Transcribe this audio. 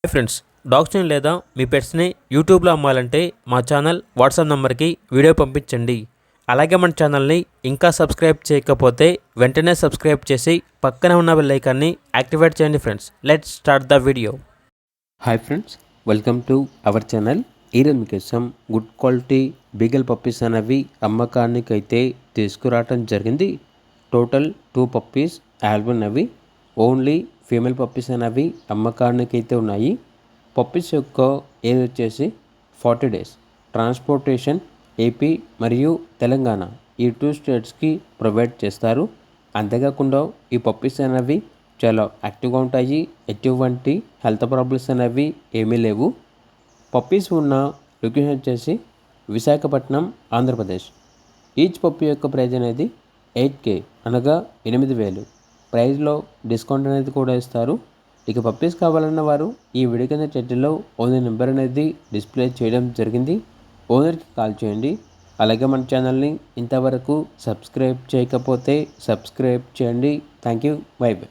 Hi friends, డాగ్స్ని లేదా మీ పెట్స్ని యూట్యూబ్లో అమ్మాలంటే మా ఛానల్ వాట్సాప్ నెంబర్కి వీడియో పంపించండి. అలాగే మన ఛానల్ని ఇంకా సబ్స్క్రైబ్ చేయకపోతే వెంటనే సబ్స్క్రైబ్ చేసి పక్కనే ఉన్న బెల్ ఐకాన్ని యాక్టివేట్ చేయండి friends. Let's start the video. Hi friends, welcome to our channel. ఈరోజు మీకోసం గుడ్ క్వాలిటీ బీగల్ పప్పీస్ అనేవి అమ్మకానికి అయితే తీసుకురావటం జరిగింది. టోటల్ 2 పప్పీస్ ఆల్బమ్ అవి ఓన్లీ ఫీమేల్ పప్పీస్ అనేవి అమ్మకానికి అయితే ఉన్నాయి. పప్పీస్ యొక్క ఏజ్ వచ్చేసి 40 డేస్. ట్రాన్స్పోర్టేషన్ ఏపీ మరియు తెలంగాణ ఈ 2 స్టేట్స్కి ప్రొవైడ్ చేస్తారు. అంతేకాకుండా ఈ పప్పీస్ అనేవి చాలా యాక్టివ్గా ఉంటాయి. ఎటువంటి హెల్త్ ప్రాబ్లమ్స్ అనేవి ఏమీ లేవు. పప్పీస్ ఉన్న లొకేషన్ వచ్చేసి విశాఖపట్నం, ఆంధ్రప్రదేశ్. ఈచ్ పప్పీ యొక్క ప్రైజ్ అనేది 8K అనగా 8,000. ప్రైజ్లో డిస్కౌంట్ అనేది కూడా ఇస్తారు. ఇక పప్పీస్ కావాలన్న వారు ఈ వీడియో కింద టైటిల్లో ఓనర్ నెంబర్ అనేది డిస్ప్లే చేయడం జరిగింది. ఓనర్కి కాల్ చేయండి. అలాగే మన ఛానల్ని ఇంతవరకు సబ్స్క్రైబ్ చేయకపోతే సబ్స్క్రైబ్ చేయండి. Thank you. By by.